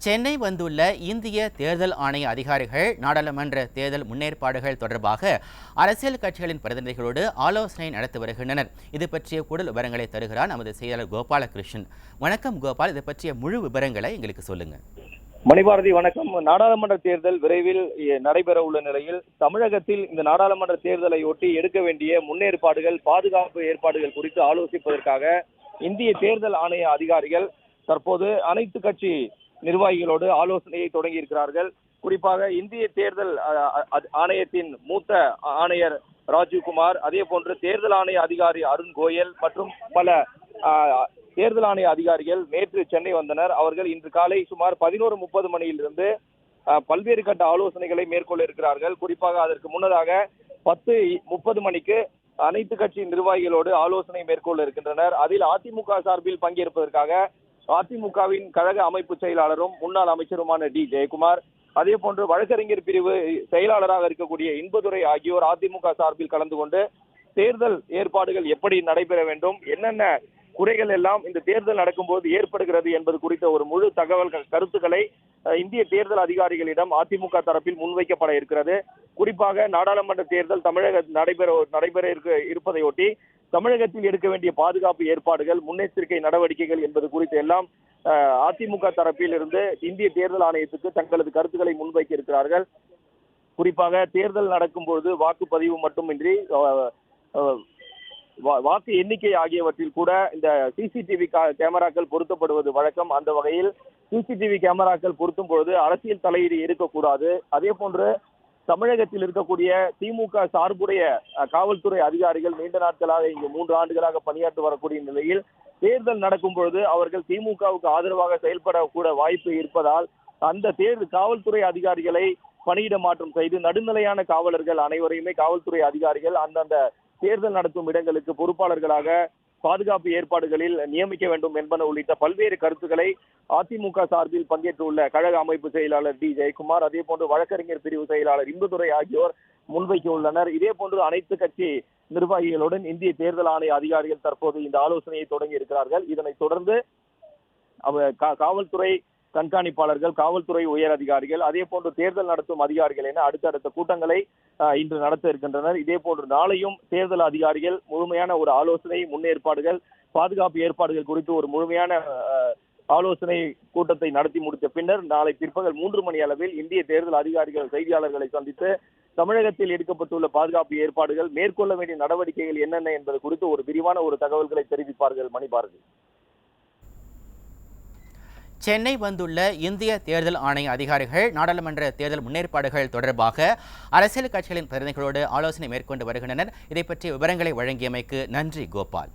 சென்னை வந்துள்ள இந்திய தேர்தல் ஆணைய அதிகாரிகள் நாடாளுமன்ற தேர்தல் முன்னேற்பாடுகள் தொடர்பாக அரசியல் கட்சிகளின் பிரதிநிதிகளோடு ஆலோசனை நடத்தி வருகின்றனர். இது பற்றிய கூடுதல் விவரங்களை தருகிறார் நமது செய்தியாளர் கோபாலகிருஷ்ணன். வணக்கம் கோபால், இது பற்றிய முழு விவரங்களை எங்களுக்கு சொல்லுங்க. மணிபாரதி வணக்கம். நாடாளுமன்ற தேர்தல் விரைவில் நடைபெற உள்ள நிலையில் தமிழகத்தில் இந்த நாடாளுமன்ற தேர்தலை ஒட்டி எடுக்க வேண்டிய முன்னேற்பாடுகள், பாதுகாப்பு ஏற்பாடுகள் குறித்து ஆலோசிப்பதற்காக இந்திய தேர்தல் ஆணைய அதிகாரிகள் தற்போது அனைத்து கட்சி நிர்வாகிகளோடு ஆலோசனையை தொடங்கி இருக்கிறார்கள். குறிப்பாக இந்திய தேர்தல் ஆணையத்தின் மூத்த ஆணையர் ராஜீவ்குமார், அதே போன்று தேர்தல் ஆணைய அதிகாரி அருண் கோயல் மற்றும் பல தேர்தல் ஆணைய அதிகாரிகள் நேற்று சென்னை வந்தனர். அவர்கள் இன்று காலை சுமார் 11:30 மணியிலிருந்து பல்வேறு கட்ட ஆலோசனைகளை மேற்கொள்ள இருக்கிறார்கள். குறிப்பாக அதற்கு முன்னதாக 10:30 மணிக்கு அனைத்து கட்சி நிர்வாகிகளோடு ஆலோசனை மேற்கொள்ள இருக்கின்றனர். அதில் அதிமுக சார்பில் பங்கேற்பதற்காக அதிமுகவின் கழக அமைப்பு செயலாளரும் முன்னாள் அமைச்சருமான டி ஜெயக்குமார், அதே போன்று வழக்கறிஞர் பிரிவு செயலாளராக இருக்கக்கூடிய இன்பதுரை ஆகியோர் அதிமுக சார்பில் கலந்து கொண்டு தேர்தல் ஏற்பாடுகள் எப்படி நடைபெற வேண்டும், என்னென்ன குறைகள் எல்லாம் இந்த தேர்தல் நடக்கும்போது ஏற்படுகிறது என்பது குறித்த ஒரு முழு கருத்துக்களை இந்திய தேர்தல் அதிகாரிகளிடம் அதிமுக தரப்பில் முன்வைக்கப்பட இருக்கிறது. குறிப்பாக நாடாளுமன்ற தேர்தல் தமிழக நடைபெற இருப்பதையொட்டி தமிழகத்தில் எடுக்க வேண்டிய பாதுகாப்பு ஏற்பாடுகள், முன்னெச்சரிக்கை நடவடிக்கைகள் என்பது குறித்து எல்லாம் அதிமுக தரப்பில் இருந்து இந்திய தேர்தல் ஆணையத்துக்கு தங்களது கருத்துக்களை முன்வைக்க இருக்கிறார்கள். குறிப்பாக தேர்தல் நடக்கும்போது வாக்குப்பதிவு மட்டுமின்றி வாக்கு எண்ணிக்கை ஆகியவற்றில் கூட இந்த சிசிடிவி கேமராக்கள் பொருத்தப்படுவது வழக்கம். அந்த வகையில் சிசிடிவி கேமராக்கள் பொருத்தும் பொழுது அரசியல் தலையீடு இருக்கக்கூடாது. அதே போன்று தமிழகத்தில் இருக்கக்கூடிய திமுக சார்புடைய காவல்துறை அதிகாரிகள் நீண்ட நாட்களாக இங்கு 3 ஆண்டுகளாக பணியாற்றி வரக்கூடிய நிலையில் தேர்தல் நடக்கும் பொழுது அவர்கள் திமுகவுக்கு ஆதரவாக செயல்படக்கூட வாய்ப்பு இருப்பதால் அந்த காவல்துறை அதிகாரிகளை பணியிட மாற்றம் செய்து நடுநிலையான காவலர்கள் அனைவரையுமே காவல்துறை அதிகாரிகள் அந்தந்த தேர்தல் நடத்தும் இடங்களுக்கு பொறுப்பாளர்களாக பாதுகாப்பு ஏற்பாடுகளில் நியமிக்க வேண்டும் என்பன உள்ளிட்ட பல்வேறு கருத்துக்களை அதிமுக சார்பில் பங்கேற்றுள்ள கழக அமைப்பு செயலாளர் டி ஜெயக்குமார், அதே போன்று வழக்கறிஞர் பிரிவு செயலாளர் இன்பதுரை ஆகியோர் முன்வைக்க உள்ளனர். இதே போன்று அனைத்து கட்சி நிர்வாகிகளுடன் இந்திய தேர்தல் ஆணைய அதிகாரிகள் தற்போது இந்த ஆலோசனையை தொடங்கி இருக்கிறார்கள். இதனைத் தொடர்ந்து காவல்துறை கண்காணிப்பாளர்கள், காவல்துறை உயர் அதிகாரிகள், அதே போன்று தேர்தல் நடத்தும் அதிகாரிகள் என அடுத்தடுத்த கூட்டங்களை இன்று நடத்த இருக்கின்றனர். இதே போன்று நாளையும் தேர்தல் அதிகாரிகள் முழுமையான ஒரு ஆலோசனை, முன்னேற்பாடுகள், பாதுகாப்பு ஏற்பாடுகள் குறித்து ஒரு முழுமையான ஆலோசனை கூட்டத்தை நடத்தி முடித்த பின்னர் நாளை பிற்பகல் 3 மணி அளவில் இந்திய தேர்தல் அதிகாரிகள் செய்தியாளர்களை சந்தித்து தமிழகத்தில் எடுக்கப்பட்டுள்ள பாதுகாப்பு ஏற்பாடுகள், மேற்கொள்ள வேண்டிய நடவடிக்கைகள் என்னென்ன என்பது குறித்து ஒரு விரிவான ஒரு தகவல்களை தெரிவிப்பார்கள். மணிபாரதி. சென்னை வந்துள்ள இந்திய தேர்தல் ஆணைய அதிகாரிகள் நாடாளுமன்ற தேர்தல் முன்னேற்பாடுகள் தொடர்பாக அரசியல் கட்சிகளின் பிரதிநிதிகளோடு ஆலோசனை மேற்கொண்டு வருகின்றனர். இதை பற்றிய விவரங்களை வழங்கியமைக்கு நன்றி கோபால்.